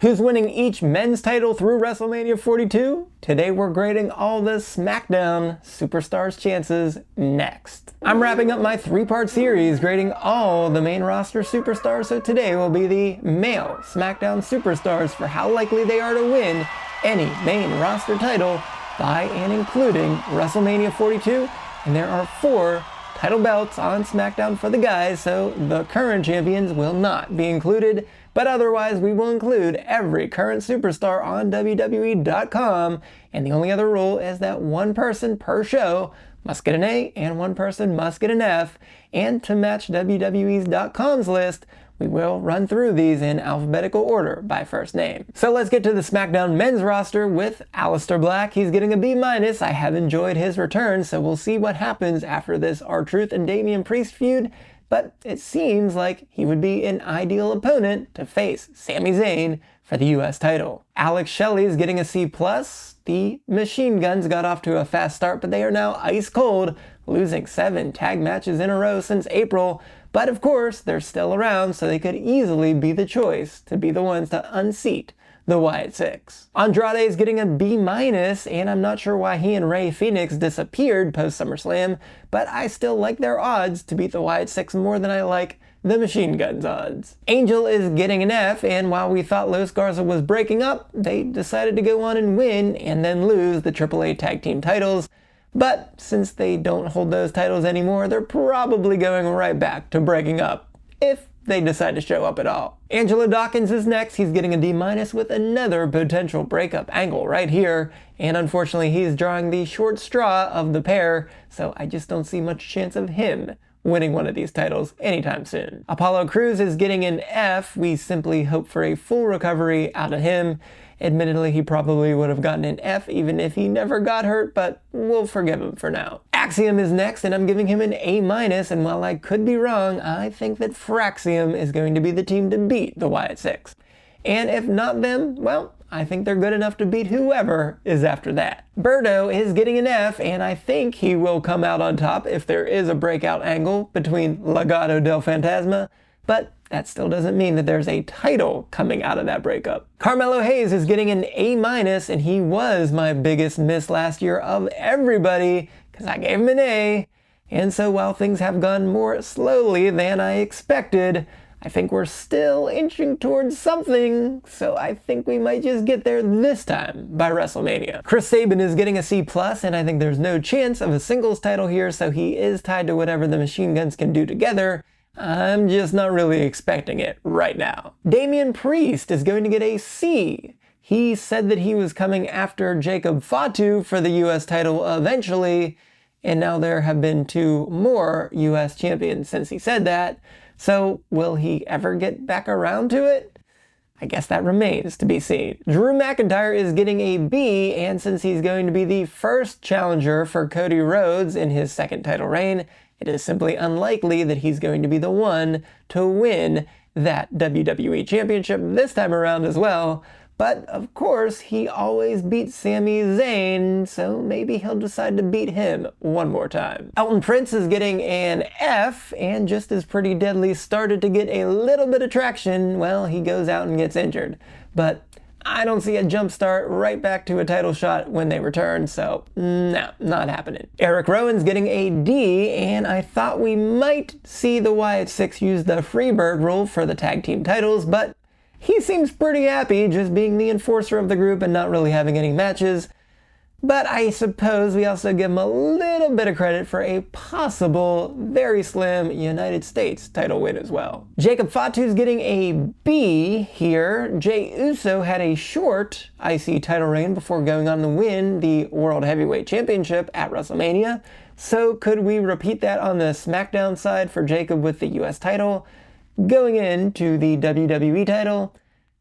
Who's winning each men's title through WrestleMania 42? Today we're grading all the SmackDown Superstars' chances next. I'm wrapping up my three-part series grading all the main roster superstars, so today will be the male SmackDown Superstars for how likely they are to win any main roster title by and including WrestleMania 42, and there are 4 title belts on SmackDown for the guys, so the current champions will not be included, but otherwise we will include every current superstar on WWE.com, and the only other rule is that one person per show must get an A and one person must get an F, and to match WWE's.com's list, we will run through these in alphabetical order by first name. So let's get to the SmackDown men's roster with Aleister Black. He's getting a B-. I have enjoyed his return, so we'll see what happens after this R-Truth and Damian Priest feud, but it seems like he would be an ideal opponent to face Sami Zayn for the US title. Alex Shelley is getting a C+. The Machine Guns got off to a fast start, but they are now ice cold, losing 7 tag matches in a row since April. But of course, they're still around, so they could easily be the choice to be the ones to unseat the Wyatt Six. Andrade is getting a B-, and I'm not sure why he and Rey Fenix disappeared post SummerSlam, but I still like their odds to beat the Wyatt Six more than I like the Machine Guns odds. Angel is getting an F, and while we thought Los Garza was breaking up, they decided to go on and win and then lose the AAA tag team titles. But since they don't hold those titles anymore, they're probably going right back to breaking up, if they decide to show up at all. Angelo Dawkins is next. He's getting a D- with another potential breakup angle right here, and unfortunately he's drawing the short straw of the pair, so I just don't see much chance of him winning one of these titles anytime soon. Apollo Crews is getting an F. We simply hope for a full recovery out of him. Admittedly, he probably would have gotten an F even if he never got hurt, but we'll forgive him for now. Axiom is next, and I'm giving him an A-, and while I could be wrong, I think that Fraxium is going to be the team to beat the Wyatt Six. And if not them, well, I think they're good enough to beat whoever is after that. Berto is getting an F, and I think he will come out on top if there is a breakout angle between Legado del Fantasma, but that still doesn't mean that there's a title coming out of that breakup. Carmelo Hayes is getting an A-, and he was my biggest miss last year of everybody, because I gave him an A. And so while things have gone more slowly than I expected, I think we're still inching towards something, so I think we might just get there this time by WrestleMania. Chris Sabin is getting a C+, and I think there's no chance of a singles title here, so he is tied to whatever the Machine Guns can do together. I'm just not really expecting it right now. Damian Priest is going to get a C. He said that he was coming after Jacob Fatu for the US title eventually, and now there have been 2 more US champions since he said that. So will he ever get back around to it? I guess that remains to be seen. Drew McIntyre is getting a B, and since he's going to be the first challenger for Cody Rhodes in his second title reign, it is simply unlikely that he's going to be the one to win that WWE Championship this time around as well. But of course, he always beats Sami Zayn, so maybe he'll decide to beat him one more time. Elton Prince is getting an F, and just as Pretty Deadly started to get a little bit of traction, well, he goes out and gets injured. But I don't see a jump start right back to a title shot when they return, so no, not happening. Eric Rowan's getting a D, and I thought we might see the Wyatt Six use the Freebird rule for the tag team titles, but he seems pretty happy just being the enforcer of the group and not really having any matches. But I suppose we also give him a little bit of credit for a possible, very slim United States title win as well. Jacob Fatu's getting a B here. Jey Uso had a short IC title reign before going on to win the World Heavyweight Championship at WrestleMania. So could we repeat that on the SmackDown side for Jacob with the US title? Going into the WWE title?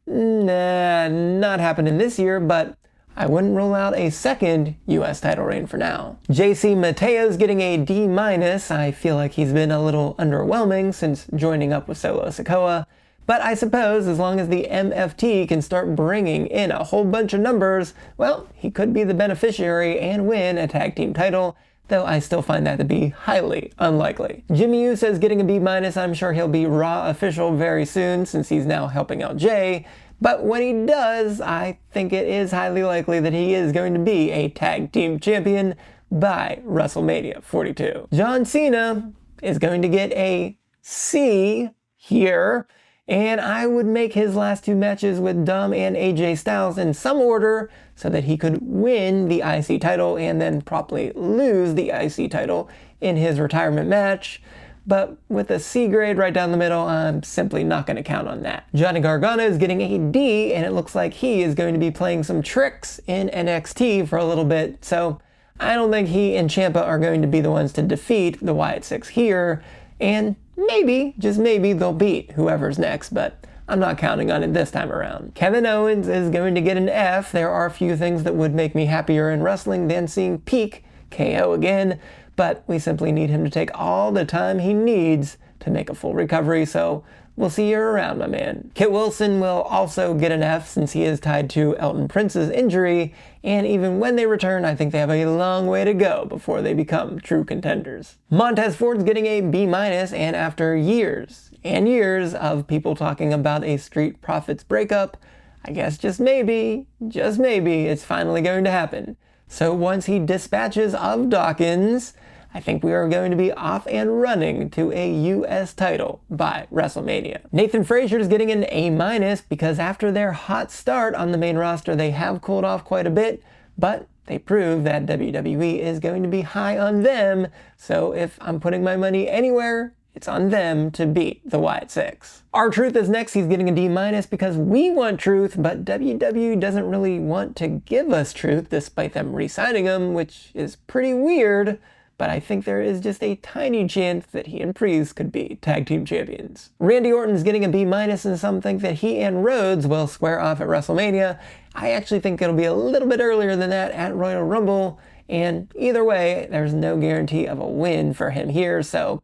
Nah, not happening this year, but I wouldn't rule out a second US title reign for now. JC Mateo's getting a D-. I feel like he's been a little underwhelming since joining up with Solo Sikoa, but I suppose as long as the MFT can start bringing in a whole bunch of numbers, well, he could be the beneficiary and win a tag team title, though I still find that to be highly unlikely. Jimmy Uso is getting a B-. I'm sure he'll be Raw official very soon since he's now helping out Jay, But when he does, I think it is highly likely that he is going to be a tag team champion by WrestleMania 42. John Cena is going to get a C here, and I would make his last two matches with Dom and AJ Styles in some order so that he could win the IC title and then promptly lose the IC title in his retirement match. But with a C grade right down the middle, I'm simply not going to count on that. Johnny Gargano is getting a D, and it looks like he is going to be playing some tricks in NXT for a little bit, so I don't think he and Ciampa are going to be the ones to defeat the Wyatt Six here, and maybe, just maybe, they'll beat whoever's next, but I'm not counting on it this time around. Kevin Owens is going to get an F. There are a few things that would make me happier in wrestling than seeing peak KO again, but we simply need him to take all the time he needs to make a full recovery, so we'll see you around, my man. Kit Wilson will also get an F since he is tied to Elton Prince's injury, and even when they return, I think they have a long way to go before they become true contenders. Montez Ford's getting a B-, and after years and years of people talking about a Street Profits breakup, I guess just maybe, it's finally going to happen. So once he dispatches of Dawkins, I think we are going to be off and running to a US title by WrestleMania. Nathan Frazier is getting an A- because after their hot start on the main roster, they have cooled off quite a bit, but they prove that WWE is going to be high on them, so if I'm putting my money anywhere, it's on them to beat the Wyatt Six. R-Truth is next. He's getting a D- because we want truth, but WWE doesn't really want to give us truth despite them re-signing him, which is pretty weird. But I think there is just a tiny chance that he and Priest could be tag team champions. Randy Orton's getting a B-, and some think that he and Rhodes will square off at WrestleMania. I actually think it'll be a little bit earlier than that at Royal Rumble, and either way, there's no guarantee of a win for him here, so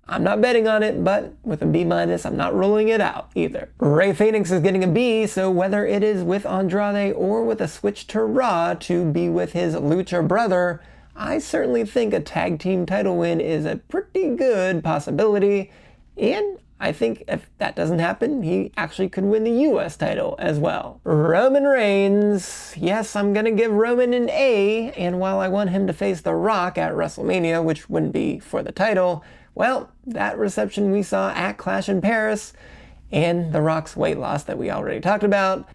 I'm not betting on it, but with a B-, I'm not ruling it out either. Rey Fenix is getting a B, so whether it is with Andrade or with a switch to Raw to be with his Lucha brother, I certainly think a tag team title win is a pretty good possibility, and I think if that doesn't happen, he actually could win the US title as well. Roman Reigns. Yes, I'm gonna give Roman an A, and while I want him to face The Rock at WrestleMania, which wouldn't be for the title, well, that reception we saw at Clash in Paris, and The Rock's weight loss that we already talked about,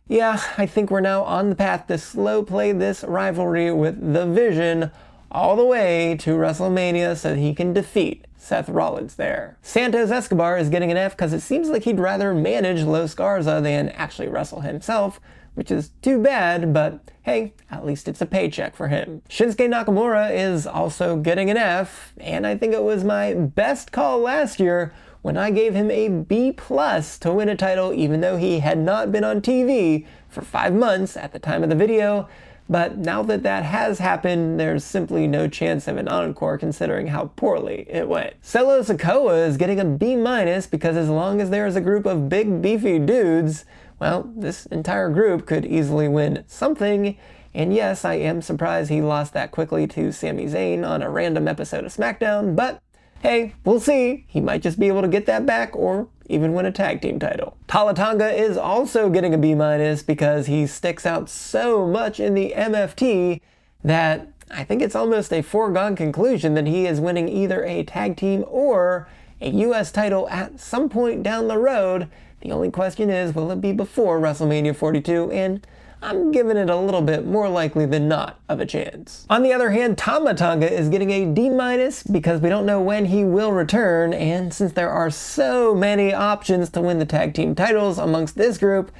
yeah, I think we're now on the path to slow play this rivalry with The Vision all the way to WrestleMania so he can defeat Seth Rollins there. Santos Escobar is getting an F because it seems like he'd rather manage Los Garza than actually wrestle himself, which is too bad, but hey, at least it's a paycheck for him. Shinsuke Nakamura is also getting an F, and I think it was my best call last year when I gave him a B+ to win a title even though he had not been on TV for 5 months at the time of the video. But now that that has happened, there's simply no chance of an encore considering how poorly it went. Solo Sikoa is getting a B- because as long as there is a group of big beefy dudes, well, this entire group could easily win something. And yes, I am surprised he lost that quickly to Sami Zayn on a random episode of SmackDown, but hey, we'll see. He might just be able to get that back or even win a tag team title. Tala Tonga is also getting a B- because he sticks out so much in the MFT that I think it's almost a foregone conclusion that he is winning either a tag team or a US title at some point down the road. The only question is, will it be before WrestleMania 42? And I'm giving it a little bit more likely than not of a chance. On the other hand, Tama Tonga is getting a D- because we don't know when he will return, and since there are so many options to win the tag team titles amongst this group,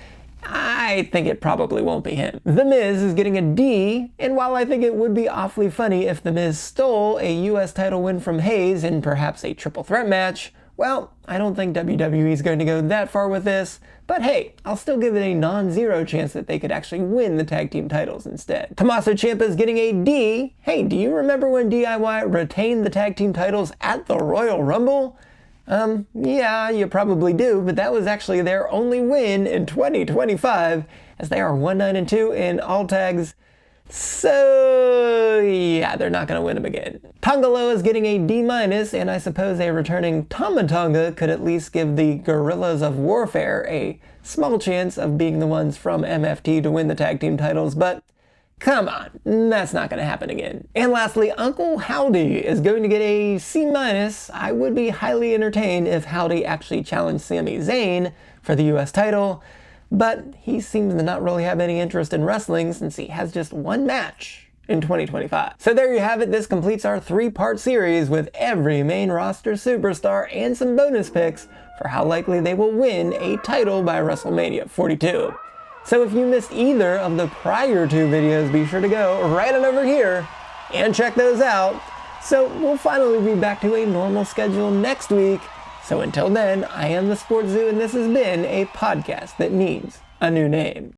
I think it probably won't be him. The Miz is getting a D, and while I think it would be awfully funny if The Miz stole a US title win from Hayes in perhaps a triple threat match, well, I don't think WWE is going to go that far with this, but hey, I'll still give it a non-zero chance that they could actually win the tag team titles instead. Tommaso Ciampa is getting a D. Hey, do you remember when DIY retained the tag team titles at the Royal Rumble? Yeah, you probably do, but that was actually their only win in 2025, as they are 1-9-2 in all tags. So yeah, they're not going to win them again. Tongaloa is getting a D-, and I suppose a returning Tama Tonga could at least give the Guerrillas of Warfare a small chance of being the ones from MFT to win the tag team titles, but come on, that's not going to happen again. And lastly, Uncle Howdy is going to get a C-. I would be highly entertained if Howdy actually challenged Sami Zayn for the US title, but he seems to not really have any interest in wrestling since he has just one match in 2025. So there you have it. This completes our 3-part series with every main roster superstar and some bonus picks for how likely they will win a title by WrestleMania 42. So if you missed either of the prior 2 videos, be sure to go right on over here and check those out. So we'll finally be back to a normal schedule next week. So until then, I am the SportsZu, and this has been a podcast that needs a new name.